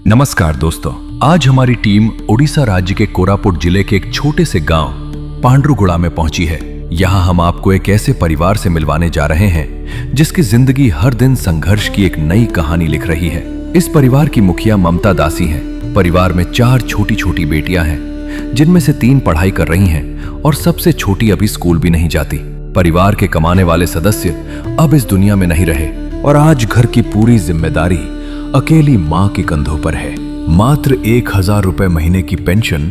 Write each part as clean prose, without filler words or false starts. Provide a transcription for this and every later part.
नमस्कार दोस्तों, आज हमारी टीम ओडिशा राज्य के कोरापुट जिले के एक छोटे से गांव पांड्रुगुड़ा में पहुंची है। यहाँ हम आपको एक ऐसे परिवार से मिलवाने जा रहे हैं जिसकी जिंदगी हर दिन संघर्ष की एक नई कहानी लिख रही है। इस परिवार की मुखिया ममता दासी हैं। परिवार में 4 छोटी छोटी बेटियां हैं, जिनमें से 3 पढ़ाई कर रही हैं और सबसे छोटी अभी स्कूल भी नहीं जाती। परिवार के कमाने वाले सदस्य अब इस दुनिया में नहीं रहे और आज घर की पूरी जिम्मेदारी अकेली माँ के कंधों पर है। मात्र 1000 रुपए महीने की पेंशन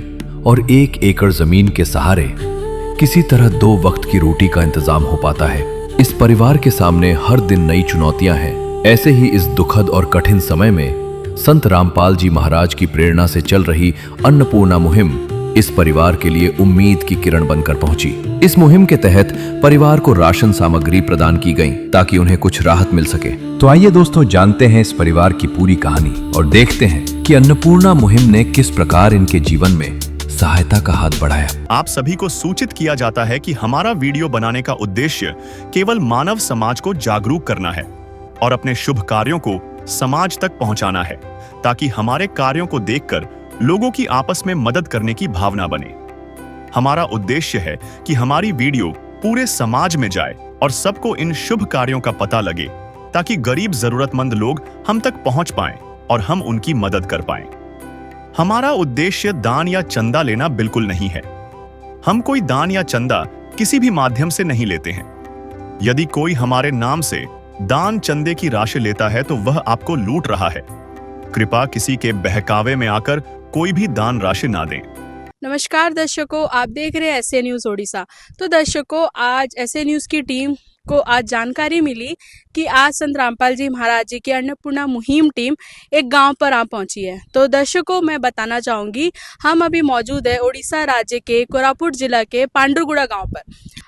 और 1 एकड़ जमीन के सहारे किसी तरह 2 वक्त की रोटी का इंतजाम हो पाता है। इस परिवार के सामने हर दिन नई चुनौतियां हैं। ऐसे ही इस दुखद और कठिन समय में संत रामपाल जी महाराज की प्रेरणा से चल रही अन्नपूर्णा मुहिम इस परिवार के लिए उम्मीद की किरण बनकर पहुंची। इस मुहिम के तहत परिवार को राशन सामग्री प्रदान की गई ताकि उन्हें कुछ राहत मिल सके। तो आइए दोस्तों, जानते हैं इस परिवार की पूरी कहानी और देखते हैं कि अन्नपूर्णा मुहिम ने किस प्रकार इनके जीवन में सहायता का हाथ बढ़ाया। आप सभी को सूचित किया जाता है कि हमारा वीडियो बनाने का उद्देश्य केवल मानव समाज को जागरूक करना है और अपने शुभ कार्यों को समाज तक पहुंचाना है, ताकि हमारे कार्यों को देखकर लोगों की आपस में मदद करने की भावना बने। हमारा उद्देश्य है कि हमारी वीडियो पूरे समाज में जाए और सबको इन शुभ कार्यों का पता लगे, ताकि गरीब जरूरतमंद लोग हम तक पहुंच पाएं और हम उनकी मदद कर पाएं। हमारा उद्देश्य दान या चंदा लेना बिल्कुल नहीं है। हम कोई दान या चंदा किसी भी माध्यम से नहीं लेते हैं। यदि कोई हमारे नाम से दान चंदे की राशि लेता है तो वह आपको लूट रहा है। कृपया किसी के बहकावे में आकर कोई भी दान राशि ना दें। नमस्कार दर्शकों, आप देख रहे हैं एसए न्यूज़ ओडिशा। तो दर्शकों, आज एसए न्यूज़ की टीम को आज जानकारी मिली कि आज संत रामपाल जी महाराज जी की अन्नपूर्णा मुहिम टीम एक गांव पर आ पहुंची है। तो दर्शकों, मैं बताना चाहूँगी, हम अभी मौजूद है ओडिशा राज्य के कोरापुट जिला के पांड्रुगुड़ा गांव पर।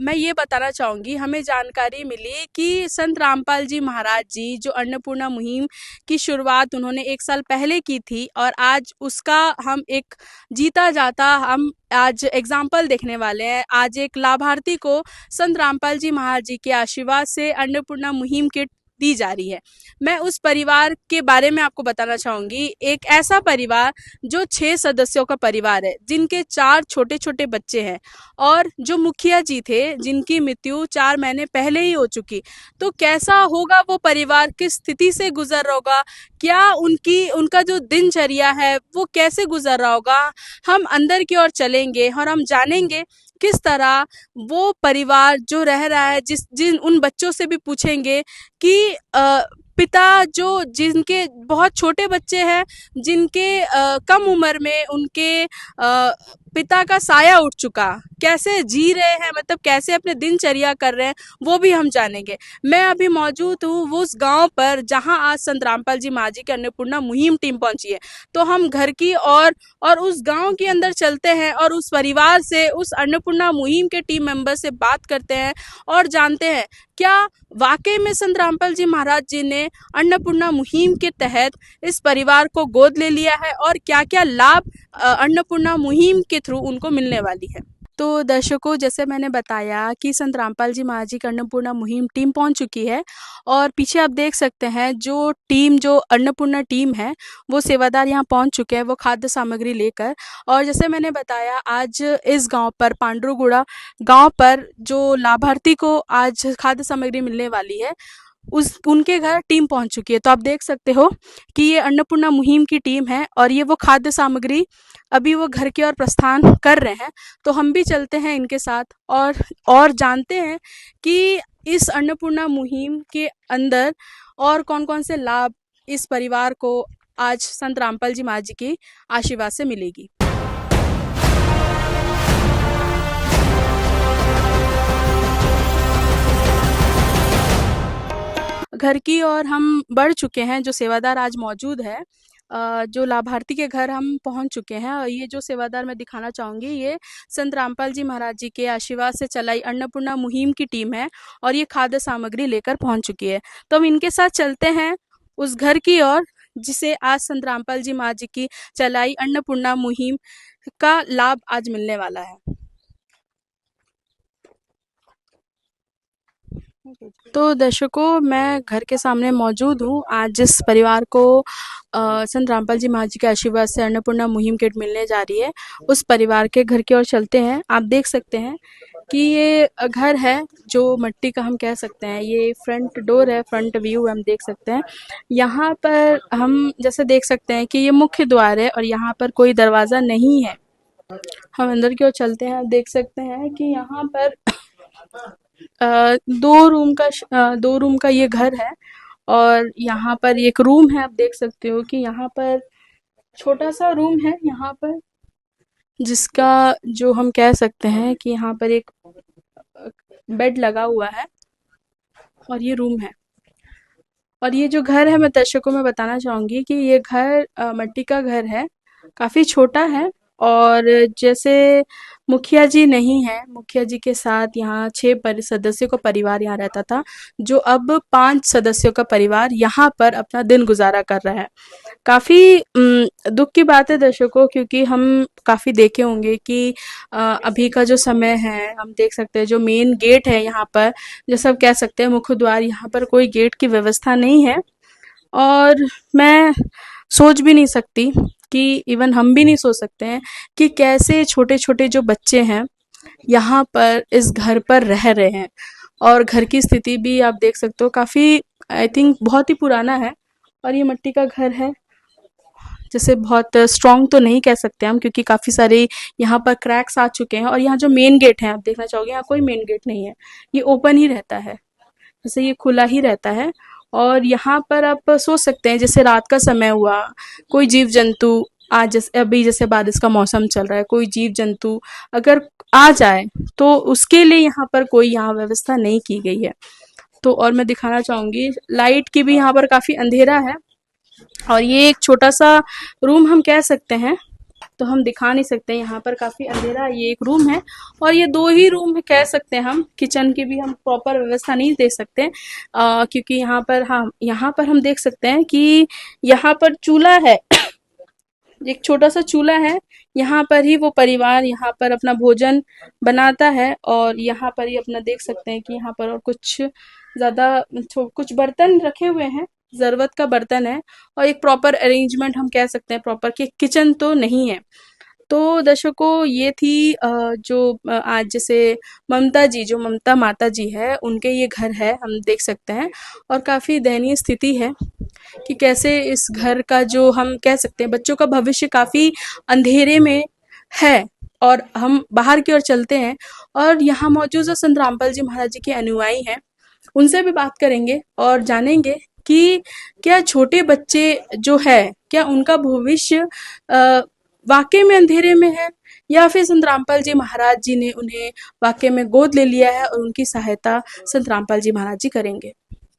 मैं ये बताना चाहूँगी, हमें जानकारी मिली कि संत रामपाल जी महाराज जी जो अन्नपूर्णा मुहिम की शुरुआत उन्होंने 1 साल पहले की थी और आज उसका हम एक जीता जाता हम आज एग्जाम्पल देखने वाले हैं। आज एक लाभार्थी को संत रामपाल जी महाराज जी के आशीर्वाद से अन्नपूर्णा मुहिम किट दी जा रही है। मैं उस परिवार के बारे में आपको बताना चाहूँगी। एक ऐसा परिवार जो 6 सदस्यों का परिवार है, जिनके 4 छोटे छोटे बच्चे हैं और जो मुखिया जी थे जिनकी मृत्यु 4 महीने पहले ही हो चुकी। तो कैसा होगा वो परिवार, किस स्थिति से गुजर रहा होगा, क्या उनका जो दिनचर्या है वो कैसे गुजर रहा होगा। हम अंदर की ओर चलेंगे और हम जानेंगे किस तरह वो परिवार जो रह रहा है, जिन उन बच्चों से भी पूछेंगे कि पिता जो जिनके बहुत छोटे बच्चे हैं, जिनके कम उम्र में उनके पिता का साया उठ चुका, कैसे जी रहे हैं, मतलब कैसे अपने दिनचर्या कर रहे हैं, वो भी हम जानेंगे। मैं अभी मौजूद हूँ वो उस गांव पर जहां आज संत रामपाल जी महाराज जी की अन्नपूर्णा मुहिम टीम पहुंची है। तो हम घर की और उस गांव के अंदर चलते हैं और उस परिवार से, उस अन्नपूर्णा मुहिम के टीम मेंबर से बात करते हैं और जानते हैं क्या वाकई में संत रामपाल जी महाराज जी ने अन्नपूर्णा मुहिम के तहत इस परिवार को गोद ले लिया है और क्या क्या लाभ अन्नपूर्णा मुहिम के थ्रू उनको मिलने वाली है। तो दर्शकों, जैसे मैंने बताया कि संत रामपाल जी महाराज जी की अन्नपूर्णा मुहिम टीम पहुंच चुकी है और पीछे आप देख सकते हैं जो अन्नपूर्णा टीम है वो सेवादार यहाँ पहुंच चुके हैं, वो खाद्य सामग्री लेकर। और जैसे मैंने बताया, आज इस गांव पर पांड्रुगुड़ा गांव पर जो लाभार्थी को आज खाद्य सामग्री मिलने वाली है उनके घर टीम पहुंच चुकी है। तो आप देख सकते हो कि ये अन्नपूर्णा मुहिम की टीम है और ये वो खाद्य सामग्री अभी वो घर की ओर प्रस्थान कर रहे हैं। तो हम भी चलते हैं इनके साथ और जानते हैं कि इस अन्नपूर्णा मुहिम के अंदर और कौन कौन से लाभ इस परिवार को आज संत रामपाल जी महाराज जी की आशीर्वाद से मिलेगी। घर की ओर हम बढ़ चुके हैं। जो सेवादार आज मौजूद है, जो लाभार्थी के घर हम पहुंच चुके हैं और ये जो सेवादार मैं दिखाना चाहूँगी, ये संत रामपाल जी महाराज जी के आशीर्वाद से चलाई अन्नपूर्णा मुहिम की टीम है और ये खाद्य सामग्री लेकर पहुंच चुकी है। तो हम इनके साथ चलते हैं उस घर की ओर जिसे आज संत रामपाल जी महाराज जी की चलाई अन्नपूर्णा मुहिम का लाभ आज मिलने वाला है। तो दर्शकों, मैं घर के सामने मौजूद हूँ। आज जिस परिवार को संत रामपाल जी महाराज जी के आशीर्वाद से अन्नपूर्णा मुहिम किट मिलने जा रही है, उस परिवार के घर की ओर चलते हैं। आप देख सकते हैं कि ये घर है जो मट्टी का हम कह सकते हैं। ये फ्रंट डोर है, फ्रंट व्यू हम देख सकते हैं। यहाँ पर हम जैसे देख सकते हैं कि ये मुख्य द्वार है और यहाँ पर कोई दरवाज़ा नहीं है। हम अंदर की ओर चलते हैं। आप देख सकते हैं कि यहाँ पर दो रूम का ये घर है और यहाँ पर एक रूम है। आप देख सकते हो कि यहाँ पर छोटा सा रूम है, यहाँ पर जिसका जो हम कह सकते हैं कि यहाँ पर एक बेड लगा हुआ है और ये रूम है। और ये जो घर है, मैं दर्शकों में बताना चाहूँगी कि ये घर मट्टी का घर है, काफ़ी छोटा है। और जैसे मुखिया जी नहीं है, मुखिया जी के साथ यहाँ 6 सदस्यों का परिवार यहाँ रहता था, जो अब 5 सदस्यों का परिवार यहाँ पर अपना दिन गुजारा कर रहा है। काफ़ी दुख की बात है दर्शकों, क्योंकि हम काफ़ी देखे होंगे कि अभी का जो समय है, हम देख सकते हैं जो मेन गेट है यहाँ पर, जैसे हम कह सकते हैं मुख्य द्वार, यहाँ पर कोई गेट की व्यवस्था नहीं है। और मैं सोच भी नहीं सकती कि इवन हम भी नहीं सोच सकते हैं कि कैसे छोटे-छोटे जो बच्चे हैं, यहाँ पर इस घर पर रह रहे हैं। और घर की स्थिति भी आप देख सकते हो, काफ़ी आई थिंक बहुत ही पुराना है और ये मिट्टी का घर है। जैसे बहुत स्ट्रॉन्ग तो नहीं कह सकते हम, क्योंकि काफ़ी सारे यहाँ पर क्रैक्स आ चुके हैं। और यहाँ जो मेन गेट है, आप देखना चाहोगे, यहाँ कोई मेन गेट नहीं है, ये ओपन ही रहता है, जैसे ये खुला ही रहता है। और यहाँ पर आप सोच सकते हैं जैसे रात का समय हुआ, कोई जीव जंतु आज जैसे अभी जैसे बारिश का मौसम चल रहा है, कोई जीव जंतु अगर आ जाए तो उसके लिए यहाँ पर कोई यहाँ व्यवस्था नहीं की गई है। तो और मैं दिखाना चाहूँगी, लाइट की भी यहाँ पर काफ़ी अंधेरा है और ये एक छोटा सा रूम हम कह सकते हैं, तो हम दिखा नहीं सकते, यहाँ पर काफ़ी अंधेरा है। ये एक रूम है और ये 2 ही रूम कह सकते हैं हम। किचन की भी हम प्रॉपर व्यवस्था नहीं दे सकते, क्योंकि यहाँ पर हम देख सकते हैं कि यहाँ पर चूल्हा है, एक छोटा सा चूल्हा है। यहाँ पर ही वो परिवार यहाँ पर अपना भोजन बनाता है और यहाँ पर ही अपना देख सकते हैं कि यहाँ पर और कुछ ज़्यादा कुछ बर्तन रखे हुए हैं, ज़रूरत का बर्तन है और एक प्रॉपर अरेंजमेंट हम कह सकते हैं, प्रॉपर कि किचन तो नहीं है। तो दर्शकों, ये थी जो आज जैसे ममता माता जी है, उनके ये घर है, हम देख सकते हैं। और काफ़ी दयनीय स्थिति है कि कैसे इस घर का जो हम कह सकते हैं बच्चों का भविष्य काफ़ी अंधेरे में है। और हम बाहर की ओर चलते हैं और यहाँ मौजूद जो संत रामपाल जी महाराज जी के अनुयायी हैं, उनसे भी बात करेंगे और जानेंगे कि क्या छोटे बच्चे जो है, क्या उनका भविष्य वाकई में अंधेरे में है, या फिर संत रामपाल जी महाराज जी ने उन्हें वाकई में गोद ले लिया है और उनकी सहायता संत रामपाल जी महाराज जी करेंगे।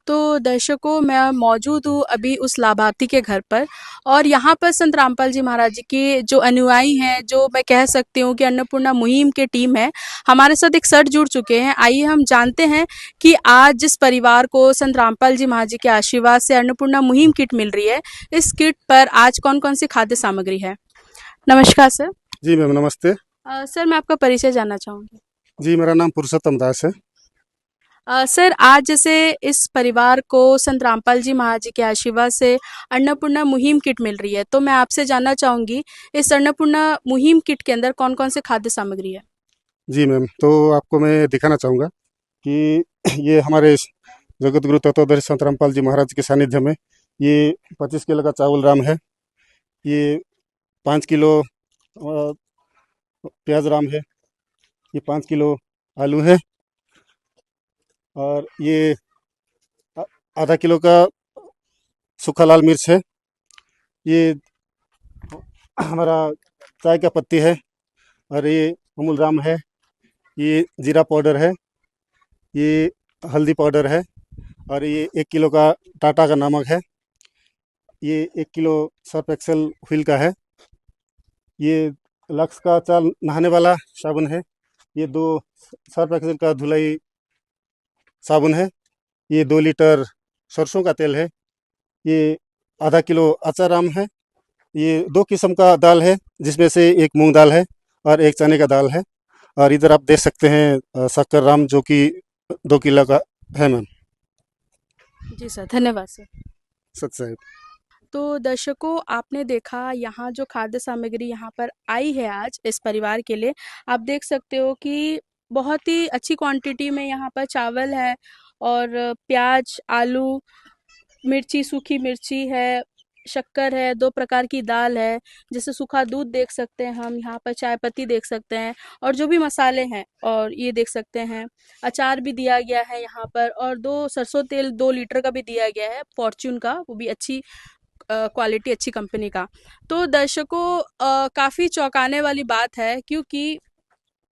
तो दर्शकों, मैं मौजूद हूँ अभी उस लाभार्थी के घर पर और यहाँ पर संत रामपाल जी महाराज जी के जो अनुयायी हैं, जो मैं कह सकती हूँ कि अन्नपूर्णा मुहिम की टीम है, हमारे साथ एक सर जुड़ चुके हैं। आइए हम जानते हैं कि आज जिस परिवार को संत रामपाल जी महाराज जी के आशीर्वाद से अन्नपूर्णा मुहिम किट मिल रही है, इस किट पर आज कौन कौन सी खाद्य सामग्री है। नमस्कार सर। जी मैम, नमस्ते। सर, मैं आपका परिचय जानना चाहूँगी। जी, मेरा नाम पुरुषोत्तम दास है। सर, आज जैसे इस परिवार को संत रामपाल जी महाराज जी के आशीर्वाद से अन्नपूर्णा मुहिम किट मिल रही है, तो मैं आपसे जानना चाहूँगी, इस अन्नपूर्णा मुहिम किट के अंदर कौन कौन से खाद्य सामग्री है। जी मैम, तो आपको मैं दिखाना चाहूँगा कि ये हमारे जगत गुरु तत्वदर्शी संत रामपाल जी महाराज के सानिध्य में ये 25 किलो का चावल राम है, ये 5 किलो प्याज राम है, ये 5 किलो आलू है और ये आधा किलो का सूखा लाल मिर्च है, ये हमारा चाय का पत्ती है और ये अमूल राम है, ये जीरा पाउडर है, ये हल्दी पाउडर है और ये 1 किलो का टाटा का नमक है, ये 1 किलो सर्फ एक्सेल व्हील का है, ये लक्स का चाल नहाने वाला साबुन है, ये 2 सर्फ एक्सेल का धुलाई साबुन है, ये 2 लीटर सरसों का तेल है, ये आधा किलो अचाराम है, ये 2 किस्म का दाल है, जिसमें से एक मूंग दाल है और एक चने का दाल है। और इधर आप देख सकते हैं शक्कर राम, जो कि 2 किलो का है मैम। जी सर, धन्यवाद सर। सच साहब। तो दर्शकों, आपने देखा यहाँ जो खाद्य सामग्री यहाँ पर आई है आज इस परिवार के लिए, आप देख सकते हो कि बहुत ही अच्छी क्वांटिटी में यहाँ पर चावल है और प्याज, आलू, मिर्ची, सूखी मिर्ची है, शक्कर है, 2 प्रकार की दाल है, जैसे सूखा दूध देख सकते हैं हम, यहाँ पर चाय पत्ती देख सकते हैं और जो भी मसाले हैं और ये देख सकते हैं। अचार भी दिया गया है यहाँ पर और 2 सरसों तेल 2 लीटर का भी दिया गया है, फॉर्च्यून का, वो भी अच्छी क्वालिटी, अच्छी कंपनी का। तो दर्शकों, काफ़ी चौंकाने वाली बात है क्योंकि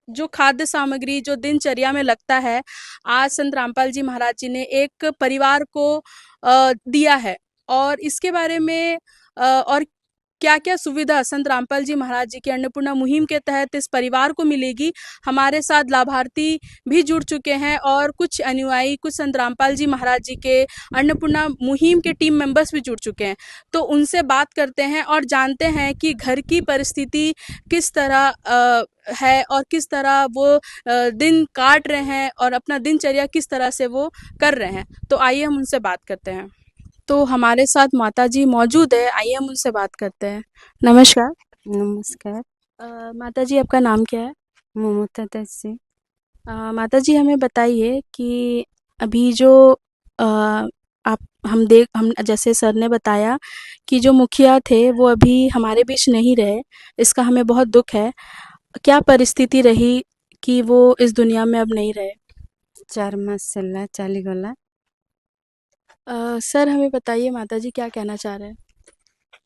जो खाद्य सामग्री जो दिनचर्या में लगता है, आज संत रामपाल जी महाराज जी ने एक परिवार को दिया है और इसके बारे में और क्या-क्या सुविधा संत रामपाल जी महाराज जी की अन्नपूर्णा मुहिम के तहत इस परिवार को मिलेगी, हमारे साथ लाभार्थी भी जुड़ चुके हैं और कुछ अनुयायी, कुछ संत रामपाल जी महाराज जी के अन्नपूर्णा मुहिम के टीम मेंबर्स भी जुड़ चुके हैं। तो उनसे बात करते हैं और जानते हैं कि घर की परिस्थिति किस तरह है और किस तरह वो दिन काट रहे हैं और अपना दिनचर्या किस तरह से वो कर रहे हैं। तो आइए हम उनसे बात करते हैं। तो हमारे साथ माताजी मौजूद है, आइए हम उनसे बात करते हैं। नमस्कार। नमस्कार। माताजी, आपका नाम क्या है? ममता दस्सी। माताजी, हमें बताइए कि अभी जो आप हम जैसे सर ने बताया कि जो मुखिया थे वो अभी हमारे बीच नहीं रहे, इसका हमें बहुत दुख है। क्या परिस्थिति रही कि वो इस दुनिया में अब नहीं रहे? 4 मास चला चाली गला। सर हमें बताइए, माताजी क्या कहना चाह रहे हैं?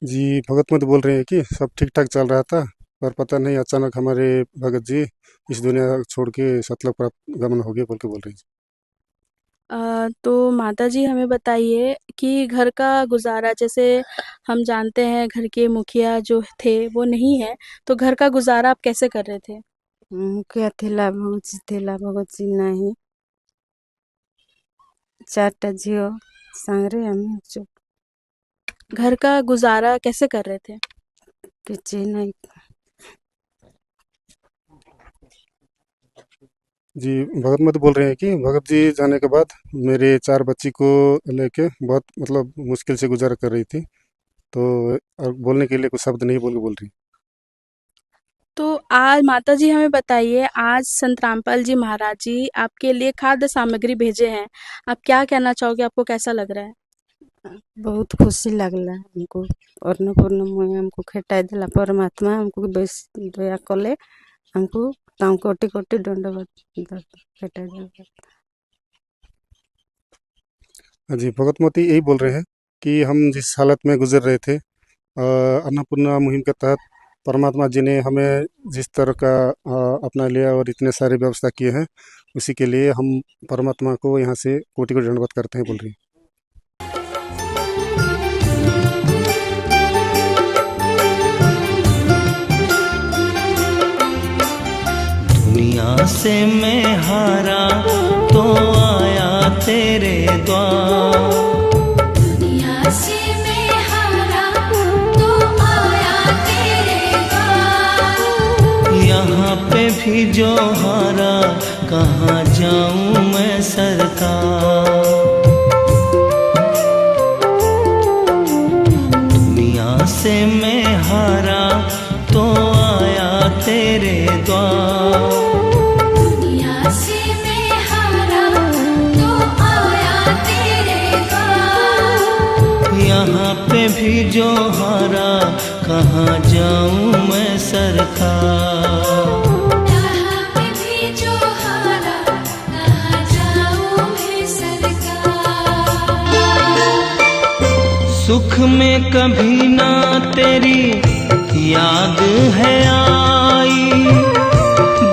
जी, भगत मत बोल रहे हैं कि सब ठीक ठाक चल रहा था, पर पता नहीं अचानक हमारे भगत जी इस दुनिया छोड़ के सतलोक प्राप्त गमन हो गए बोल के बोल रही हैं। तो माताजी हमें बताइए कि घर का गुजारा, जैसे हम जानते हैं घर के मुखिया जो थे वो नहीं है, तो घर का गुजारा आप कैसे कर रहे थे? मुखिया थिला भगत जी नहीं। 4टा झियो सांगरे हमें चुप घर का गुजारा कैसे कर रहे थे? पीछे नहीं। जी, भगत मत बोल रहे हैं कि भगत जी जाने के बाद मेरे 4 बच्ची को लेके बहुत मतलब मुश्किल से गुजारा कर रही थी, तो और बोलने के लिए कुछ शब्द नहीं बोल रही। तो आज माताजी हमें बताइए, आज संत रामपाल जी महाराज जी आपके लिए खाद्य सामग्री भेजे हैं, आप क्या कहना चाहोगे, आपको कैसा लग रहा है? बहुत खुशी लगला हमको। अन्नपूर्णा मुहि हमको खेटाई दिला परमात्मा, हमको बेस दया कले, हमको ताऊ कोटि कोटि दंडवत खेटाई दिला। जी, भगत मोती यही बोल रहे हैं कि हम जिस हालत में गुजर रहे थे, अन्नपूर्णा मुहिम के तहत परमात्मा जी ने हमें जिस तरह का अपना लिया और इतने सारे व्यवस्था किए हैं, उसी के लिए हम परमात्मा को यहाँ से कोटि कोटि दंडवत करते हैं बोल रही हैं। दुनिया से मैं हारा तो आया तेरे द्वार। दुनिया से मैं हारा तो आया तेरे द्वार। यहाँ पे भी जो हारा कहाँ जाऊँ मैं सरकार। दुनिया से मैं हारा तो आया तेरे द्वार। दुनिया से मैं हारा तो आया तेरे द्वार। यहाँ पे भी जो हारा कहाँ जाऊँ मैं सरकार। यहाँ पे भी जो हारा कहाँ जाऊँ मैं सरकार। सुख में कभी ना तेरी याद है आई,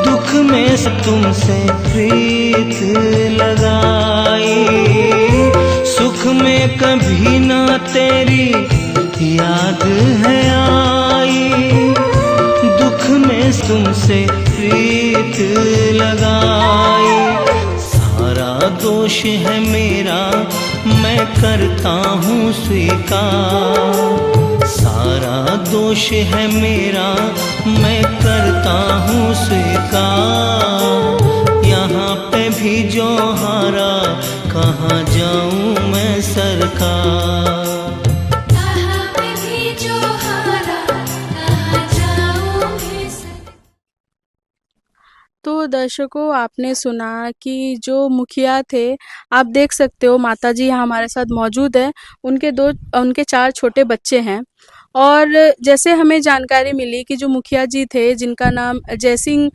दुख में तुमसे प्रीत लगाई। सुख में कभी ना तेरी याद है आई, दुख में तुमसे प्रीत लगाई। सारा दोष है मेरा मैं करता हूँ स्वीकार। सारा दोष है मेरा मैं करता हूँ स्वीकार। यहाँ पे भी जो हारा सरकार। कहाँ पे भी जो हारा कहाँ जाऊँ मैं सरकार। तो दर्शकों, आपने सुना कि जो मुखिया थे, आप देख सकते हो माताजी यहाँ हमारे साथ मौजूद है। उनके 4 छोटे बच्चे हैं। और जैसे हमें जानकारी मिली कि जो मुखिया जी थे, जिनका नाम जयसिंह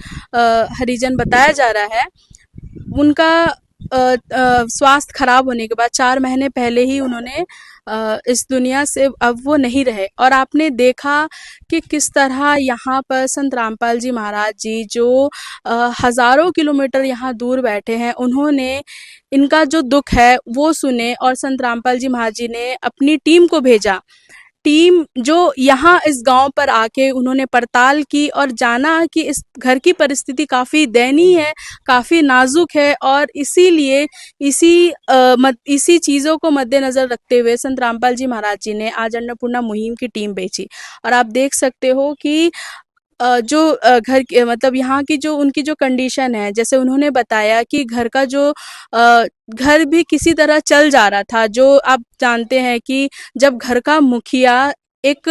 हरिजन बताया जा रहा है, उनका स्वास्थ्य खराब होने के बाद 4 महीने पहले ही उन्होंने इस दुनिया से अब वो नहीं रहे। और आपने देखा कि किस तरह यहाँ पर संत रामपाल जी महाराज जी जो हजारों किलोमीटर यहाँ दूर बैठे हैं, उन्होंने इनका जो दुख है वो सुने और संत रामपाल जी महाराज जी ने अपनी टीम को भेजा। टीम जो यहाँ इस गांव पर आके उन्होंने पड़ताल की और जाना कि इस घर की परिस्थिति काफ़ी दयनीय है, काफ़ी नाजुक है। और इसीलिए इसी चीज़ों को मद्देनज़र रखते हुए संत रामपाल जी महाराज जी ने आज अन्नपूर्णा मुहिम की टीम भेजी। और आप देख सकते हो कि जो घर के मतलब यहाँ की जो उनकी जो कंडीशन है, जैसे उन्होंने बताया कि घर का जो घर भी किसी तरह चल जा रहा था। जो आप जानते हैं कि जब घर का मुखिया एक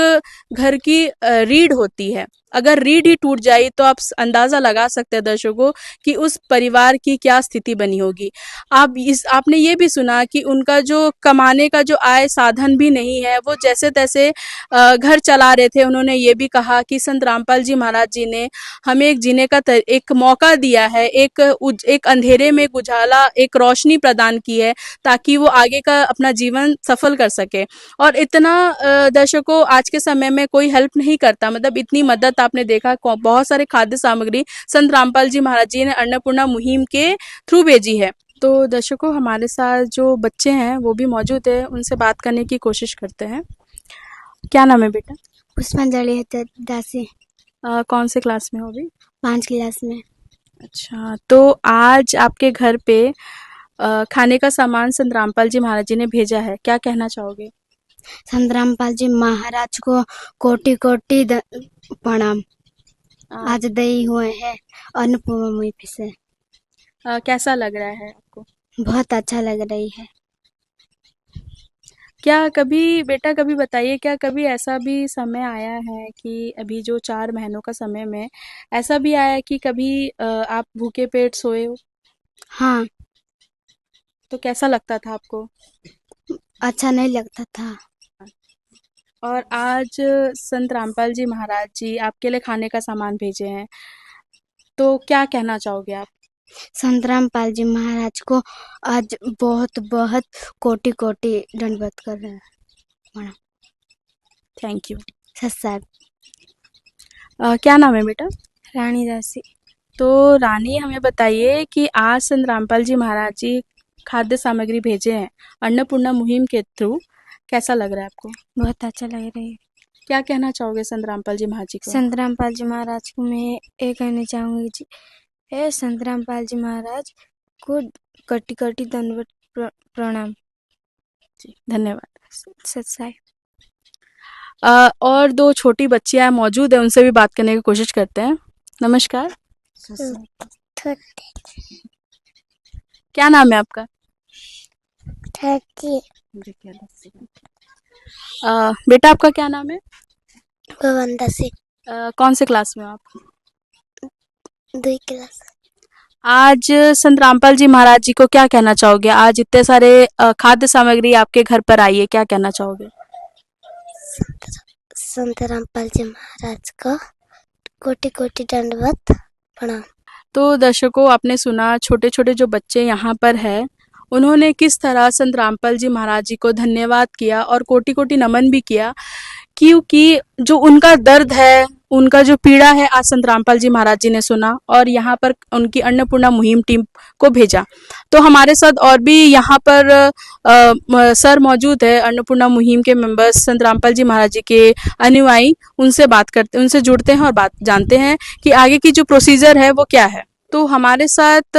घर की रीढ़ होती है, अगर रीढ़ ही टूट जाए तो आप अंदाज़ा लगा सकते हैं दर्शकों कि उस परिवार की क्या स्थिति बनी होगी। आपने ये भी सुना कि उनका जो कमाने का जो आय साधन भी नहीं है, वो जैसे तैसे घर चला रहे थे। उन्होंने ये भी कहा कि संत रामपाल जी महाराज जी ने हमें एक जीने का एक मौका दिया है, एक अंधेरे में एक उजाला, एक रोशनी प्रदान की है ताकि वो आगे का अपना जीवन सफल कर सके। और इतना दर्शकों आज के समय में कोई हेल्प नहीं करता, मतलब इतनी मदद आपने देखा, बहुत सारे खाद्य सामग्री संत रामपाल जी महाराज जी ने अन्नपूर्णा मुहिम के थ्रू भेजी है। तो दर्शकों, हमारे साथ जो बच्चे हैं वो भी मौजूद है, उनसे बात करने की कोशिश करते हैं। क्या नाम है बेटा? पुष्पांजलि दासी, कौन से क्लास में हो अभी? 5 क्लास में। अच्छा, तो आज आपके घर पे खाने का सामान संत रामपाल जी महाराज जी ने भेजा है, क्या कहना चाहोगे? संत रामपाल जी महाराज को कोटि कोटि प्रणाम। आज दई हुए हैं अन्नपूर्णा मुहिम से। कैसा लग रहा है आपको? बहुत अच्छा लग रही है। क्या कभी बेटा कभी बताइए, क्या कभी ऐसा भी समय आया है कि अभी जो 4 महीनों का समय में ऐसा भी आया है कि कभी आप भूखे पेट सोए हो? हाँ, तो कैसा लगता था आपको? अच्छा नहीं लगता था। और आज संत रामपाल जी महाराज जी आपके लिए खाने का सामान भेजे हैं, तो क्या कहना चाहोगे आप? संत रामपाल जी महाराज को आज बहुत बहुत कोटि कोटि दंडवत कर रहे हैं। Thank you. सत साहब। क्या नाम है बेटा? रानी दासी। तो रानी, हमें बताइए कि आज संत रामपाल जी महाराज जी खाद्य सामग्री भेजे हैं अन्नपूर्णा मुहिम के थ्रू, कैसा लग रहा है आपको? बहुत अच्छा लग रही है। क्या कहना चाहोगे संत रामपाल जी महाराज जी को? संत रामपाल जी महाराज को मैं ये कहना चाहूँगी जी, हे संत रामपाल जी महाराज को कटी कटी दंडवत प्रणाम। जी, धन्यवाद। सत साई। और 2 छोटी बच्चियां मौजूद है, उनसे भी बात करने की कोशिश करते हैं। नमस्कार, क्या नाम है आपका? बेटा आपका क्या नाम है? भवन दासी। कौन से क्लास में हो आप? 2 क्लास। आज संत रामपाल जी महाराज जी को क्या कहना चाहोगे? आज इतने सारे खाद्य सामग्री आपके घर पर आई है, क्या कहना चाहोगे? संत रामपाल जी महाराज को कोटि कोटि दंडवत प्रणाम। तो दर्शकों, आपने सुना छोटे छोटे जो बच्चे यहाँ पर है, उन्होंने किस तरह संत रामपाल जी महाराज जी को धन्यवाद किया और कोटि कोटि नमन भी किया, क्योंकि जो उनका दर्द है, उनका जो पीड़ा है, आज संत रामपाल जी महाराज जी ने सुना और यहाँ पर उनकी अन्नपूर्णा मुहिम टीम को भेजा। तो हमारे साथ और भी यहाँ पर सर मौजूद है, अन्नपूर्णा मुहिम के मेंबर्स, संत रामपाल जी महाराज जी के अनुयायी। उनसे जुड़ते हैं और बात जानते हैं कि आगे की जो प्रोसीजर है वो क्या है। तो हमारे साथ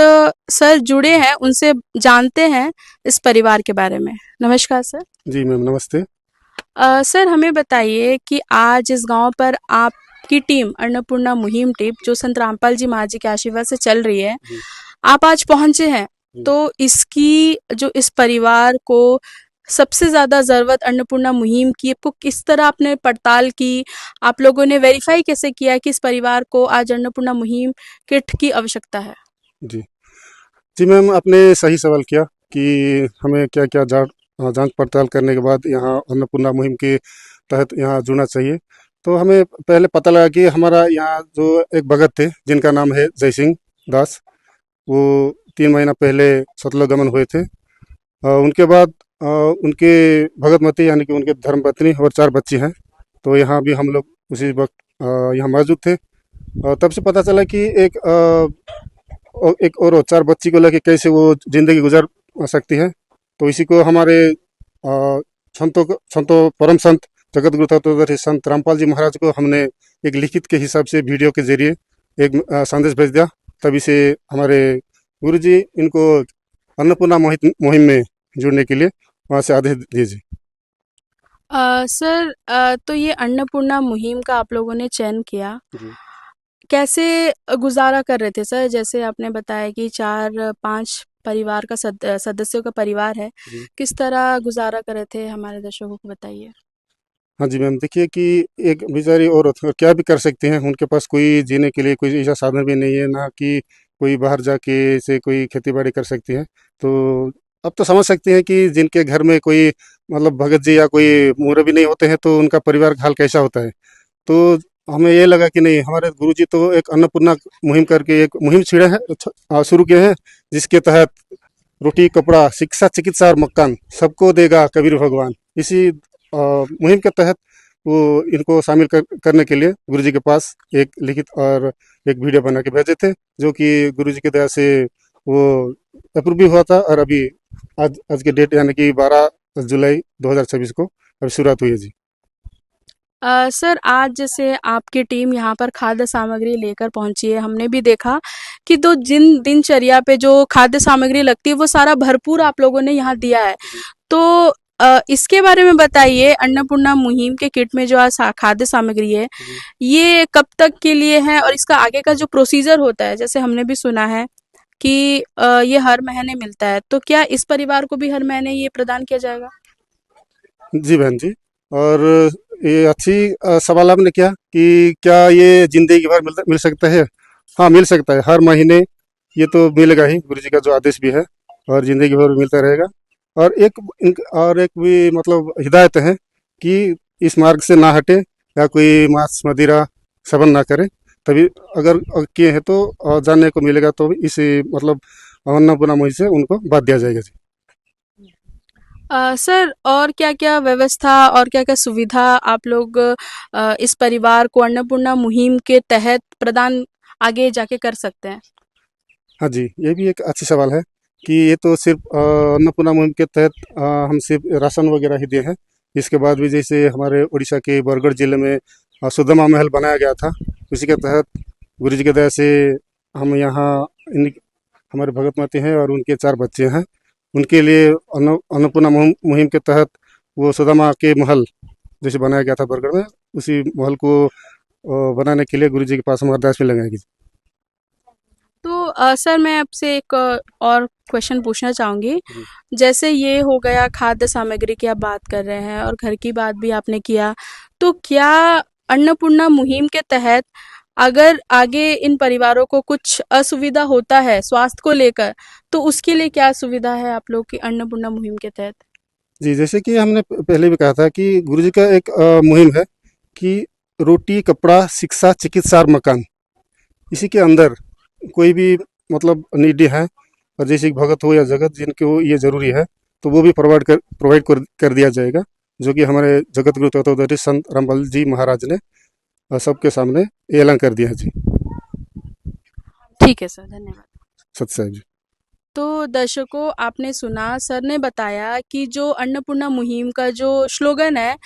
सर जुड़े हैं, उनसे जानते हैं इस परिवार के बारे में। नमस्कार सर। जी मैम, नमस्ते। सर, हमें बताइए कि आज इस गांव पर आपकी टीम अन्नपूर्णा मुहिम टीम जो संत रामपाल जी महाराज जी के आशीर्वाद से चल रही है, आप आज पहुंचे हैं, तो इसकी जो इस परिवार को सबसे ज़्यादा ज़रूरत अन्नपूर्णा मुहिम की, आपको किस तरह आपने पड़ताल की, आप लोगों ने वेरीफाई कैसे किया कि इस परिवार को आज अन्नपूर्णा मुहिम किट की आवश्यकता है? जी जी मैम, आपने सही सवाल किया कि हमें क्या क्या जांच पड़ताल करने के बाद यहाँ अन्नपूर्णा मुहिम के तहत यहाँ जुड़ना चाहिए। तो हमें पहले पता लगा कि हमारा यहाँ जो एक भगत थे जिनका नाम है जय सिंह दास, वो 3 महीना पहले सतलोगमन हुए थे। उनके बाद उनके भगतमती यानी कि उनके धर्मपत्नी और 4 बच्ची हैं। तो यहाँ भी हम लोग उसी वक्त यहाँ मौजूद थे। तब से पता चला कि एक और 4 बच्ची को लेके कैसे वो जिंदगी गुजार सकती है। तो इसी को हमारे संतों परम संत जगत गुरु तत्वदर्शी संत रामपाल जी महाराज को हमने एक लिखित के हिसाब से वीडियो के जरिए एक संदेश भेज दिया। तभी से हमारे गुरु जी इनको अन्नपूर्णा मुहिम में जुड़ने के लिए वहाँ से आदेश दिए जी। सर, तो ये अन्नपूर्णा मुहिम का आप लोगों ने चयन किया, जी कैसे गुजारा कर रहे थे सर? जैसे आपने बताया कि 4-5 परिवार का सदस्यों का परिवार है, जी किस तरह गुजारा कर रहे थे, हमारे दर्शकों को बताइए। हाँ जी मैम, देखिए कि एक बेचारी औरत और क्या भी कर सकती हैं, उनके पास कोई जीने के लिए कोई ऐसा साधन भी नहीं है, ना कि कोई बाहर जाके से कोई खेती बाड़ी कर सकती है। तो अब तो समझ सकते हैं कि जिनके घर में कोई मतलब भगत जी या कोई मुरब्बी नहीं होते हैं तो उनका परिवार का हाल कैसा होता है। तो हमें ये लगा कि नहीं, हमारे गुरुजी तो एक अन्नपूर्णा मुहिम करके एक मुहिम छिड़े हैं, शुरू किए हैं, जिसके तहत रोटी कपड़ा शिक्षा चिकित्सा और मकान सबको देगा कबीर भगवान। इसी मुहिम के तहत वो इनको शामिल करने के लिए गुरुजी के पास एक लिखित और एक वीडियो बना के भेजे थे, जो कि गुरुजी की दया से वो अप्रूव भी हुआ था। और अभी आज के डेट यानी कि 12 जुलाई 2026 को अभी शुरुआत हुई है जी। सर, आज जैसे आपकी टीम यहाँ पर खाद्य सामग्री लेकर पहुँची है, हमने भी देखा कि तो जिन दिनचर्या पे जो खाद्य सामग्री लगती है वो सारा भरपूर आप लोगों ने यहाँ दिया है। तो इसके बारे में बताइए, अन्नपूर्णा मुहिम के किट में जो आज खाद्य सामग्री है, ये कब तक के लिए है और इसका आगे का जो प्रोसीजर होता है, जैसे हमने भी सुना है कि ये हर महीने मिलता है, तो क्या इस परिवार को भी हर महीने ये प्रदान किया जाएगा? जी बहन जी, और ये अच्छी सवाल आपने किया कि क्या ये जिंदगी भर मिल सकता है। हाँ, मिल सकता है, हर महीने ये तो मिलेगा ही, गुरु जी का जो आदेश भी है, और जिंदगी भर मिलता रहेगा। और एक भी मतलब हिदायत है कि इस मार्ग से ना हटे या कोई मांस मदिरा सेवन ना करे। तभी अगर किए हैं तो जानने को मिलेगा, तो इस मतलब अन्नपूर्णा मुहिम से उनको बात दिया जाएगा जी। सर, और क्या-क्या व्यवस्था और क्या-क्या सुविधा आप लोग इस परिवार को अन्नपूर्णा मुहिम के तहत प्रदान आगे जाके कर सकते हैं? हाँ जी, ये भी एक अच्छी सवाल है कि ये तो सिर्फ अन्नपूर्णा मुहिम के तहत हम सिर्फ राशन वगैरह ही दिए हैं। इसके बाद भी जैसे हमारे उड़ीसा के बरगढ़ जिले में सुदामा महल बनाया गया था, उसी के तहत गुरु जी की दया से हम यहाँ हमारे भगतमती हैं और उनके 4 बच्चे हैं, उनके लिए अन्नपूर्णा मुहिम के तहत वो सुदामा के महल जैसे बनाया गया था बरगढ़ में, उसी महल को बनाने के लिए गुरु जी के पास हम अरदास में लगाएंगे। तो सर, मैं आपसे एक और क्वेश्चन पूछना चाहूँगी। जी। जैसे ये हो गया खाद्य सामग्री की आप बात कर रहे हैं और घर की बात भी आपने किया, तो क्या अन्नपूर्णा मुहिम के तहत अगर आगे इन परिवारों को कुछ असुविधा होता है स्वास्थ्य को लेकर, तो उसके लिए क्या सुविधा है आप लोग की अन्नपूर्णा मुहिम के तहत? जी, जैसे कि हमने पहले भी कहा था कि गुरु जी का एक मुहिम है कि रोटी कपड़ा शिक्षा चिकित्सा और मकान, इसी के अंदर कोई भी मतलब नीडी है और जैसे कि भगत हो या जगत जिनको ये जरूरी है, तो वो भी प्रोवाइड कर दिया जाएगा, जो कि हमारे जगत गुरु तत्वदर्शी संत रामपाल जी महाराज ने सबके सामने ऐलान कर दिया है जी। ठीक है सर, धन्यवाद। सत्य साहिब जी। तो दर्शकों, आपने सुना, सर ने बताया कि जो अन्नपूर्णा मुहिम का जो स्लोगन है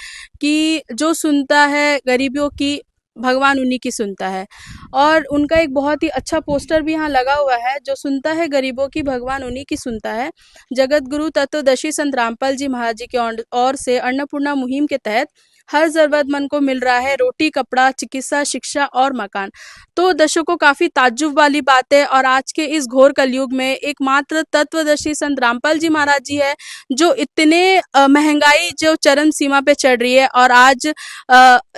कि जो सुनता है गरीबों की, भगवान उन्हीं की सुनता है, और उनका एक बहुत ही अच्छा पोस्टर भी यहाँ लगा हुआ है, जो सुनता है गरीबों की, भगवान उन्हीं की सुनता है। जगत गुरु तत्वदर्शी संत रामपाल जी महाराज जी की ओर से अन्नपूर्णा मुहिम के तहत हर जरूरतमंद को मिल रहा है रोटी, कपड़ा, चिकित्सा, शिक्षा और मकान। तो दर्शकों, काफी ताज्जुब वाली बात है और आज के इस घोर कलयुग में एकमात्र तत्वदर्शी संत रामपाल जी महाराज जी है जो इतने महंगाई जो चरम सीमा पे चढ़ रही है और आज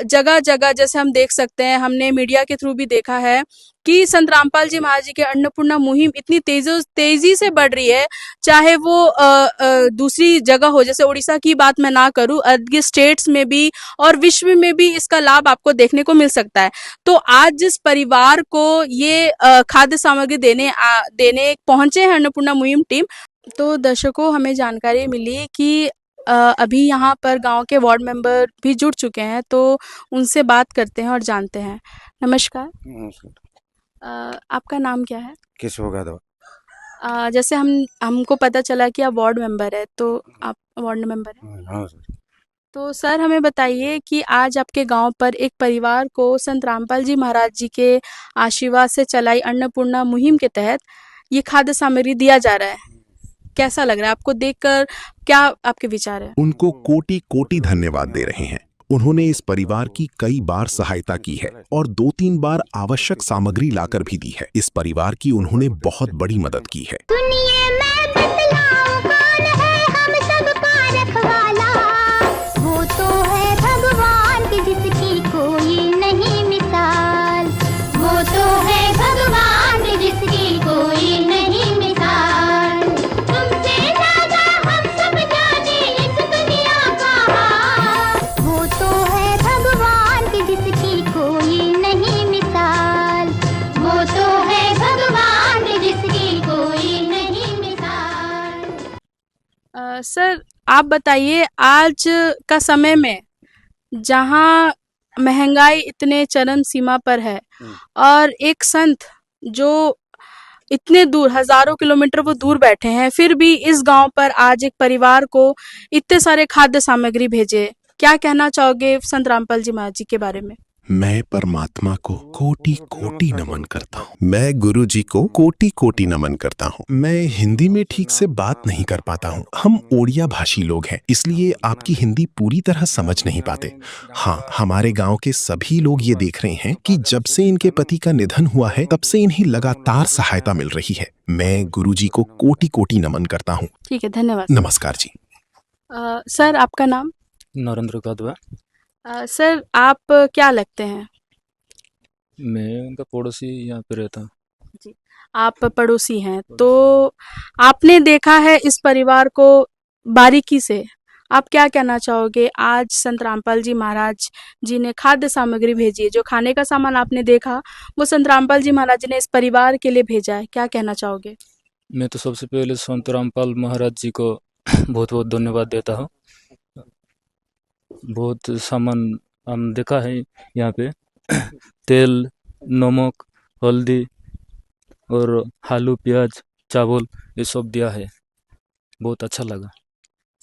जगह जगह जैसे हम देख सकते हैं, हमने मीडिया के थ्रू भी देखा है कि संत रामपाल जी महाराज जी के अन्नपूर्णा मुहिम इतनी तेजी से बढ़ रही है, चाहे वो दूसरी जगह हो, जैसे उड़ीसा की बात मैं ना करूं, अदर स्टेट्स में भी और विश्व में भी इसका लाभ आपको देखने को मिल सकता है। तो आज जिस परिवार को ये खाद्य सामग्री देने पहुंचे हैं अन्नपूर्णा मुहिम टीम, तो दर्शकों हमें जानकारी मिली कि अभी यहाँ पर गांव के वार्ड मेंबर भी जुड़ चुके हैं, तो उनसे बात करते हैं और जानते हैं। नमस्कार, आपका नाम क्या है? केशव यादव। जैसे हमको पता चला कि आप वार्ड मेंबर है, तो आप वार्ड मेंबर है। हाँ सर। तो सर हमें बताइए कि आज आपके गांव पर एक परिवार को संत रामपाल जी महाराज जी के आशीर्वाद से चलाई अन्नपूर्णा मुहिम के तहत ये खाद्य सामग्री दिया जा रहा है, कैसा लग रहा है आपको देखकर? क्या आपके विचार है? उनको कोटि कोटि धन्यवाद दे रहे हैं। उन्होंने इस परिवार की कई बार सहायता की है और 2-3 बार आवश्यक सामग्री लाकर भी दी है। इस परिवार की उन्होंने बहुत बड़ी मदद की है। दुनिया में बतलाओ कौन है हम सबका रखवाला, वो तो है भगवान की जिसकी कोई नहीं मिसाल, वो तो है भगवान की जिसकी कोई नहीं मिसाल। तुमसे ज्यादा हम सब जाने इस दुनिया का हाल, वो तो है भगवान की जिसकी कोई नहीं मिसाल, वो तो है भगवान की जिसकी कोई नहीं मिसाल। सर आप बताइए, आज का समय में जहाँ महंगाई इतने चरम सीमा पर है और एक संत जो इतने दूर हजारों किलोमीटर वो दूर बैठे हैं, फिर भी इस गांव पर आज एक परिवार को इतने सारे खाद्य सामग्री भेजे, क्या कहना चाहोगे संत रामपाल जी महाराज जी के बारे में? मैं परमात्मा को कोटि कोटि नमन करता हूँ। मैं गुरु जी को कोटि कोटि नमन करता हूँ। मैं हिंदी में ठीक से बात नहीं कर पाता हूँ। हम ओडिया भाषी लोग हैं, इसलिए आपकी हिंदी पूरी तरह समझ नहीं पाते। हाँ, हमारे गांव के सभी लोग ये देख रहे हैं कि जब से इनके पति का निधन हुआ है, तब से इन्हें लगातार सहायता मिल रही है। मैं गुरु जी को कोटि कोटि नमन करता हूँ। ठीक है, धन्यवाद। नमस्कार जी। सर आपका नाम? नरेंद्र कादवा। सर आप क्या लगते हैं? मैं उनका पड़ोसी यहाँ पे रहता हूँ। जी, आप पड़ोसी हैं, तो आपने देखा है इस परिवार को बारीकी से, आप क्या कहना चाहोगे? आज संत रामपाल जी महाराज जी ने खाद्य सामग्री भेजी है, जो खाने का सामान आपने देखा वो संत रामपाल जी महाराज जी ने इस परिवार के लिए भेजा है, क्या कहना चाहोगे? मैं तो सबसे पहले संत रामपाल महाराज जी को बहुत बहुत धन्यवाद देता हूँ। बहुत सामान हम देखा है यहाँ पे तेल, नमक, हल्दी और आलू, प्याज, चावल ये सब दिया है, बहुत अच्छा लगा।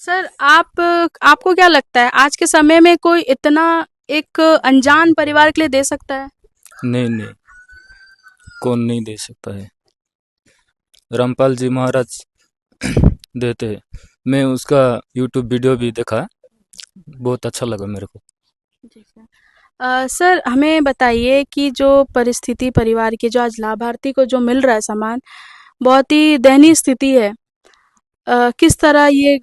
सर आपको क्या लगता है आज के समय में कोई इतना एक अनजान परिवार के लिए दे सकता है? नहीं, कौन नहीं दे सकता है। रामपाल जी महाराज देते हैं। मैं उसका यूट्यूब वीडियो भी देखा, बहुत अच्छा लगा मेरे को। सर हमें बताइए कि जो परिस्थिति परिवार की, जो आज लाभार्थी को जो मिल रहा है सामान, बहुत ही दयनीय स्थिति है। किस तरह ये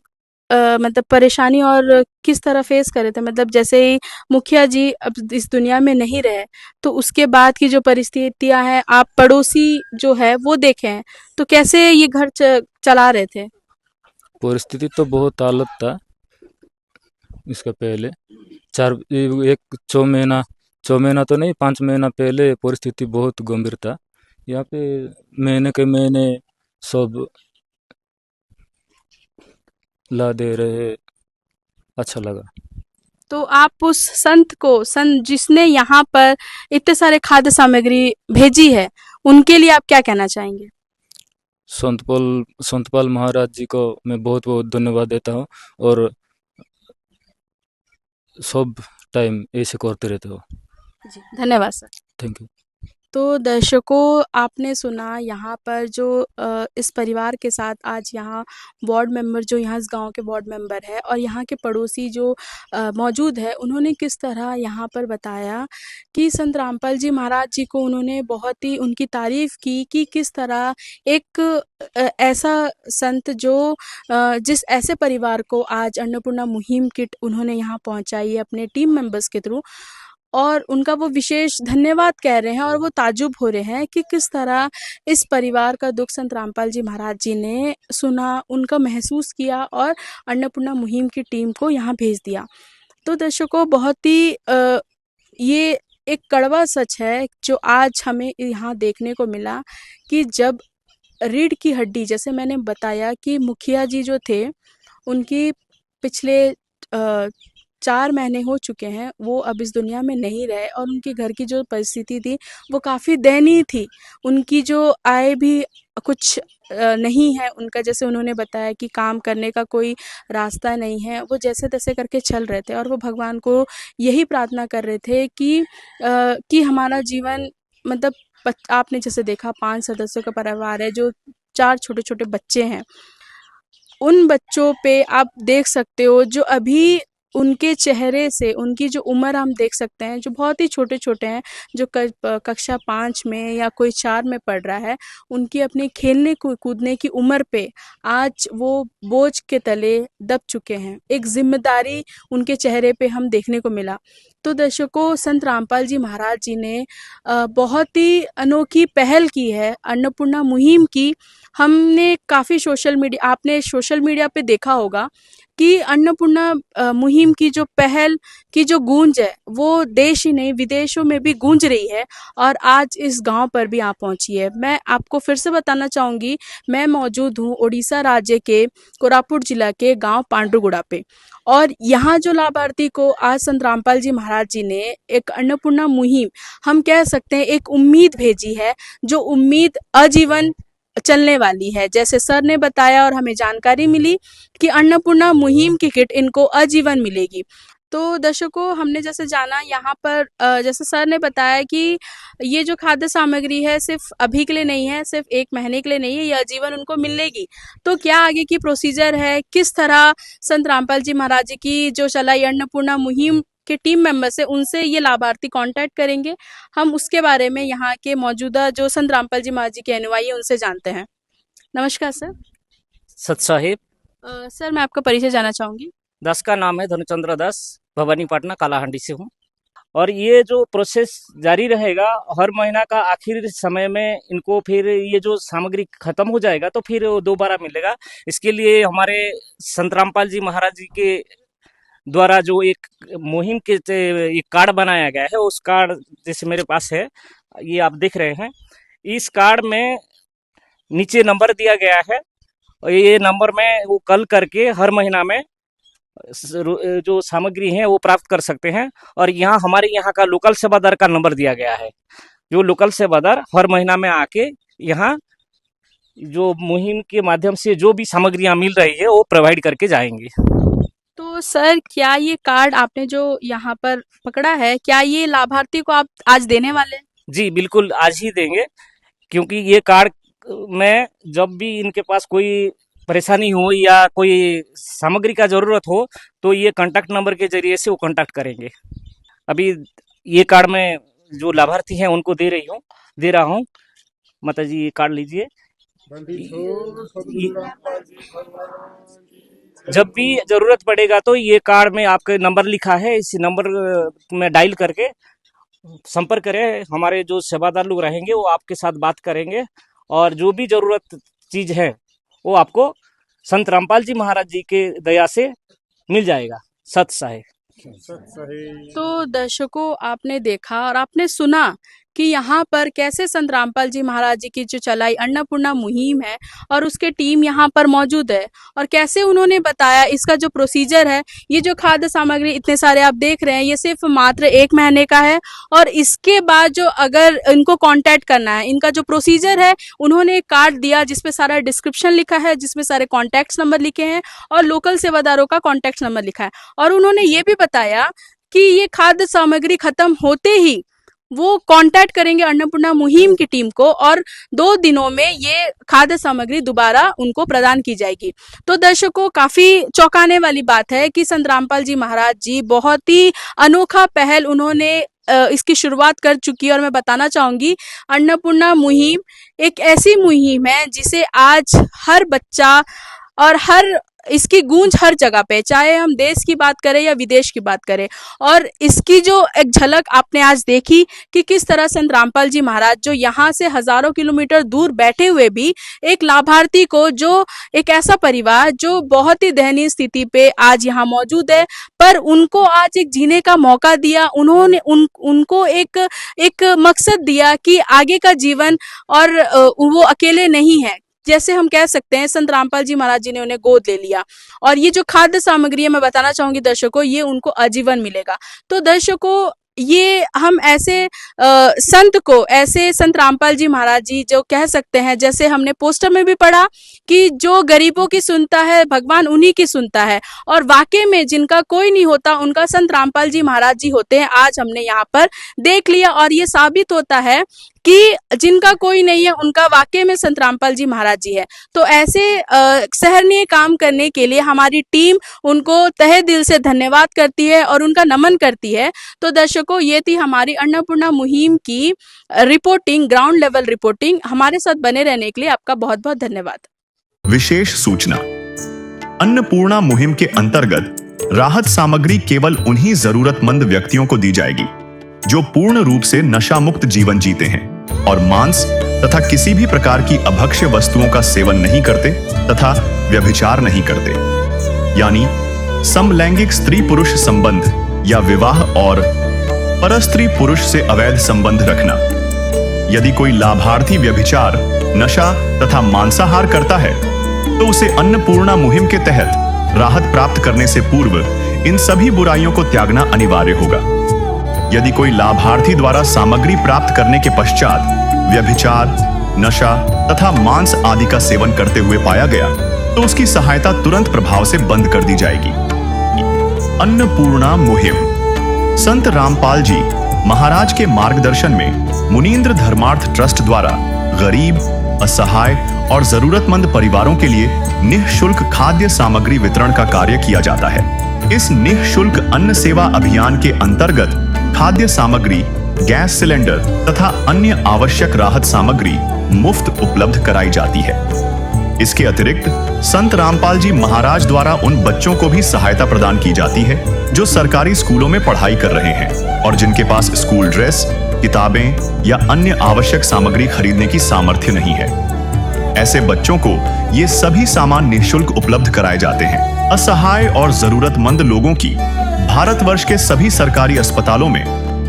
मतलब परेशानी और किस तरह फेस करे थे? मतलब जैसे ही मुखिया जी अब इस दुनिया में नहीं रहे, तो उसके बाद की जो परिस्थितियां हैं, आप पड़ोसी जो है वो देखे हैं, तो कैसे ये घर चला रहे थे? परिस्थिति तो बहुत हालत था इसका पहले। 6 महीना तो नहीं, 5 महीना पहले परिस्थिति बहुत गंभीर था। यहाँ पे महीने के महीने सब ला दे रहे, अच्छा लगा। तो आप उस संत जिसने यहाँ पर इतने सारे खाद्य सामग्री भेजी है, उनके लिए आप क्या कहना चाहेंगे? संतपाल महाराज जी को मैं बहुत बहुत धन्यवाद देता हूँ और सब टाइम ऐसे करते रहते हो। जी, धन्यवाद सर। Thank you. तो दर्शकों, आपने सुना यहाँ पर जो इस परिवार के साथ आज यहाँ वार्ड मेंबर, जो यहाँ इस गांव के वार्ड मेंबर है और यहाँ के पड़ोसी जो मौजूद है, उन्होंने किस तरह यहाँ पर बताया कि संत रामपाल जी महाराज जी को उन्होंने बहुत ही उनकी तारीफ की कि किस तरह एक ऐसा संत जो जिस ऐसे परिवार को आज अन्नपूर्णा मुहिम किट उन्होंने यहाँ पहुँचाई है अपने टीम मेंबर्स के थ्रू, और उनका वो विशेष धन्यवाद कह रहे हैं और वो ताज्जुब हो रहे हैं कि किस तरह इस परिवार का दुख संत रामपाल जी महाराज जी ने सुना, उनका महसूस किया और अन्नपूर्णा मुहिम की टीम को यहाँ भेज दिया। तो दर्शकों, बहुत ही ये एक कड़वा सच है जो आज हमें यहाँ देखने को मिला कि जब रीढ़ की हड्डी, जैसे मैंने बताया कि मुखिया जी जो थे, उनकी पिछले 4 महीने हो चुके हैं, वो अब इस दुनिया में नहीं रहे और उनके घर की जो परिस्थिति थी वो काफ़ी दयनीय थी। उनकी जो आय भी कुछ नहीं है उनका, जैसे उन्होंने बताया कि काम करने का कोई रास्ता नहीं है, वो जैसे-तैसे करके चल रहे थे और वो भगवान को यही प्रार्थना कर रहे थे कि हमारा जीवन, मतलब आपने जैसे देखा 5 सदस्यों का परिवार है, जो 4 छोटे-छोटे बच्चे हैं। उन बच्चों पे आप देख सकते हो जो अभी उनके चेहरे से, उनकी जो उम्र हम देख सकते हैं, जो बहुत ही छोटे-छोटे हैं, जो कक्षा 5 में या कोई 4 में पढ़ रहा है, उनकी अपनी खेलने कूदने की उम्र पे आज वो बोझ के तले दब चुके हैं। एक ज़िम्मेदारी उनके चेहरे पे हम देखने को मिला। तो दर्शकों, संत रामपाल जी महाराज जी ने बहुत ही अनोखी पहल की है अन्नपूर्णा मुहिम की। हमने काफ़ी आपने सोशल मीडिया पे देखा होगा कि अन्नपूर्णा मुहिम की जो पहल की जो गूंज है, वो देश ही नहीं विदेशों में भी गूंज रही है और आज इस गांव पर भी आ पहुंची है। मैं आपको फिर से बताना चाहूँगी, मैं मौजूद हूँ उड़ीसा राज्य के कोरापुट जिला के गांव पांडुगुड़ा पे, और यहाँ जो लाभार्थी को आज संत रामपाल जी महाराज जी ने एक अन्नपूर्णा मुहिम, हम कह सकते हैं एक उम्मीद भेजी है, जो उम्मीद आजीवन चलने वाली है। जैसे सर ने बताया और हमें जानकारी मिली कि अन्नपूर्णा मुहिम की किट इनको आजीवन मिलेगी। तो दर्शकों, हमने जैसे जाना यहाँ पर जैसे सर ने बताया कि ये जो खाद्य सामग्री है सिर्फ अभी के लिए नहीं है, सिर्फ 1 महीने के लिए नहीं है, ये आजीवन उनको मिलेगी। तो क्या आगे की प्रोसीजर है, किस तरह संत रामपाल जी महाराज जी की जो चलाई अन्नपूर्णा मुहिम के टीम मेंबर्स है, उनसे ये लाभार्थी कांटेक्ट करेंगे। हम उसके बारे में यहाँ के मौजूदा जो संत रामपाल जी महाराज जी के अनुयायी हैं, उनसे जानते हैं। नमस्कार सर। सत साहिब। सर, मैं आपका परिचय जानना चाहूँगी। दास का नाम है धनुचंद्र दास, भवानीपटना कालाहांडी से हूँ। और ये जो प्रोसेस जारी रहेगा, हर महीना का आखिर समय में इनको फिर ये जो सामग्री खत्म हो जाएगा तो फिर दोबारा मिलेगा। इसके लिए हमारे संत रामपाल जी महाराज जी के द्वारा जो एक मुहिम के एक कार्ड बनाया गया है, उस कार्ड जैसे मेरे पास है, ये आप देख रहे हैं। इस कार्ड में नीचे नंबर दिया गया है और ये नंबर में वो कॉल करके हर महीना में जो सामग्री है वो प्राप्त कर सकते हैं। और यहाँ हमारे यहाँ का लोकल सेवादार का नंबर दिया गया है, जो लोकल सेवादार हर महीना में आके यहाँ जो मुहिम के माध्यम से जो भी सामग्रियाँ मिल रही है वो प्रोवाइड करके जाएंगे। तो सर, क्या ये कार्ड आपने जो यहाँ पर पकड़ा है, क्या ये लाभार्थी को आप आज देने वाले हैं? जी बिल्कुल, आज ही देंगे, क्योंकि ये कार्ड में जब भी इनके पास कोई परेशानी हो या कोई सामग्री का जरूरत हो तो ये कांटेक्ट नंबर के जरिए से वो कांटेक्ट करेंगे। अभी ये कार्ड में जो लाभार्थी हैं उनको दे रहा हूँ। माता जी, ये कार्ड लीजिए। जब भी जरूरत पड़ेगा तो ये कार्ड में आपका नंबर लिखा है, इस नंबर में डायल करके संपर्क करें। हमारे जो सेवादार लोग रहेंगे वो आपके साथ बात करेंगे और जो भी जरूरत चीज है वो आपको संत रामपाल जी महाराज जी के दया से मिल जाएगा। सत साहिब। तो दर्शकों, आपने देखा और आपने सुना कि यहाँ पर कैसे संत रामपाल जी महाराज जी की जो चलाई अन्नपूर्णा मुहिम है और उसके टीम यहाँ पर मौजूद है, और कैसे उन्होंने बताया इसका जो प्रोसीजर है, ये जो खाद्य सामग्री इतने सारे आप देख रहे हैं, ये सिर्फ मात्र 1 महीने का है। और इसके बाद जो अगर इनको कांटेक्ट करना है, इनका जो प्रोसीजर है, उन्होंने एक कार्ड दिया जिसपे सारा डिस्क्रिप्शन लिखा है, जिसमें सारे कॉन्टैक्ट नंबर लिखे हैं और लोकल सेवादारों का कॉन्टैक्ट नंबर लिखा है। और उन्होंने ये भी बताया कि ये खाद्य सामग्री खत्म होते ही वो कांटेक्ट करेंगे अन्नपूर्णा मुहिम की टीम को और 2 दिनों में ये खाद्य सामग्री दोबारा उनको प्रदान की जाएगी। तो दर्शकों, काफी चौंकाने वाली बात है कि संत रामपाल जी महाराज जी बहुत ही अनोखा पहल उन्होंने इसकी शुरुआत कर चुकी है। और मैं बताना चाहूंगी, अन्नपूर्णा मुहिम एक ऐसी मुहिम है जिसे आज हर बच्चा और हर इसकी गूंज हर जगह पे, चाहे हम देश की बात करें या विदेश की बात करें। और इसकी जो एक झलक आपने आज देखी कि किस तरह संत रामपाल जी महाराज जो यहाँ से हजारों किलोमीटर दूर बैठे हुए भी एक लाभार्थी को, जो एक ऐसा परिवार जो बहुत ही दयनीय स्थिति पे आज यहाँ मौजूद है, पर उनको आज एक जीने का मौका दिया, उन्होंने उनको एक मकसद दिया कि आगे का जीवन और वो अकेले नहीं है। जैसे हम कह सकते हैं संत रामपाल जी महाराज जी ने उन्हें गोद ले लिया। और ये जो खाद्य सामग्री है, मैं बताना चाहूंगी दर्शकों, ये उनको आजीवन मिलेगा। तो दर्शकों, ये हम ऐसे संत को, ऐसे संत रामपाल जी महाराज जी जो कह सकते हैं, जैसे हमने पोस्टर में भी पढ़ा कि जो गरीबों की सुनता है भगवान उन्हीं की सुनता है, और वाकई में जिनका कोई नहीं होता उनका संत रामपाल जी महाराज जी होते हैं। आज हमने यहाँ पर देख लिया और ये साबित होता है कि जिनका कोई नहीं है उनका वाकई में संत रामपाल जी महाराज जी है। तो ऐसे सहनीय काम करने के लिए हमारी टीम उनको तहे दिल से धन्यवाद करती है और उनका नमन करती है। तो दर्शकों, ये थी हमारी अन्नपूर्णा मुहिम की रिपोर्टिंग, ग्राउंड लेवल रिपोर्टिंग। हमारे साथ बने रहने के लिए आपका बहुत बहुत धन्यवाद। विशेष सूचना, अन्नपूर्णा मुहिम के अंतर्गत राहत सामग्री केवल उन्हीं जरूरतमंद व्यक्तियों को दी जाएगी जो पूर्ण रूप से नशा मुक्त जीवन जीते हैं और मांस तथा किसी भी प्रकार की अभक्ष्य वस्तुओं का सेवन नहीं करते तथा व्यभिचार नहीं करते, यानी समलैंगिक स्त्री पुरुष संबंध या विवाह और परस्त्री पुरुष से अवैध संबंध रखना। यदि कोई लाभार्थी व्यभिचार, नशा तथा मांसाहार करता है तो उसे अन्नपूर्णा मुहिम के तहत राहत प्राप्त करने से पूर्व इन सभी बुराइयों को त्यागना अनिवार्य होगा। यदि कोई लाभार्थी द्वारा सामग्री प्राप्त करने के पश्चात व्यभिचार, नशा तथा मांस आदि का सेवन करते हुए पाया गया तो उसकी सहायता तुरंत प्रभाव से बंद कर दी जाएगी। अन्नपूर्णा मुहिम संत रामपाल जी महाराज के मार्गदर्शन में मुनींद्र धर्मार्थ ट्रस्ट द्वारा गरीब, असहाय और जरूरतमंद परिवारों के लिए निःशुल्क खाद्य सामग्री वितरण का कार्य किया जाता है। इस निःशुल्क अन्न सेवा अभियान के अंतर्गत खाद्य सामग्री, गैस सिलेंडर तथा अन्य आवश्यक राहत सामग्री मुफ्त उपलब्ध कराई जाती है। इसके अतिरिक्त संत रामपाल जी महाराज द्वारा उन बच्चों को भी सहायता प्रदान की जाती है जो सरकारी स्कूलों में पढ़ाई कर रहे हैं और जिनके पास स्कूल ड्रेस, किताबें या अन्य आवश्यक सामग्री खरीदने की सामर्थ्य नहीं है। ऐसे बच्चों को ये सभी सामान निःशुल्क उपलब्ध कराए जाते हैं। असहाय और जरूरतमंद लोगों की भारतवर्ष के सभी सरकारी अस्पतालों में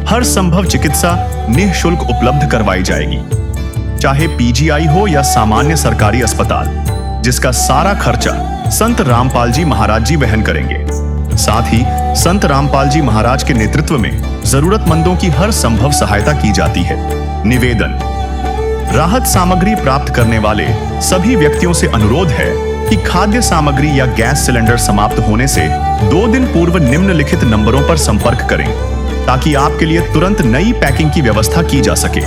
हर संभव चिकित्सा निःशुल्क उपलब्ध करवाई जाएगी, चाहे पीजीआई हो या सामान्य सरकारी अस्पताल, जिसका सारा खर्चा संत रामपाल जी महाराज जी वहन करेंगे। साथ ही संत रामपाल जी महाराज के नेतृत्व में जरूरतमंदों की हर संभव सहायता की जाती है। निवेदन, राहत सामग्री प्राप्त करने वाले सभी व्यक्तियों से अनुरोध है कि खाद्य सामग्री या गैस सिलेंडर समाप्त होने से 2 दिन पूर्व निम्नलिखित नंबरों पर संपर्क करें ताकि आपके लिए तुरंत नई पैकिंग की व्यवस्था की जा सके।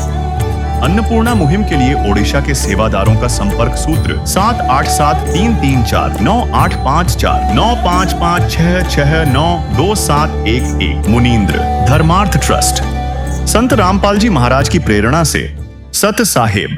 अन्नपूर्णा मुहिम के लिए ओडिशा के सेवादारों का संपर्क सूत्र 78733498549556692711। मुनींद्र धर्मार्थ ट्रस्ट। संत रामपाल जी महाराज की प्रेरणा से सत साहेब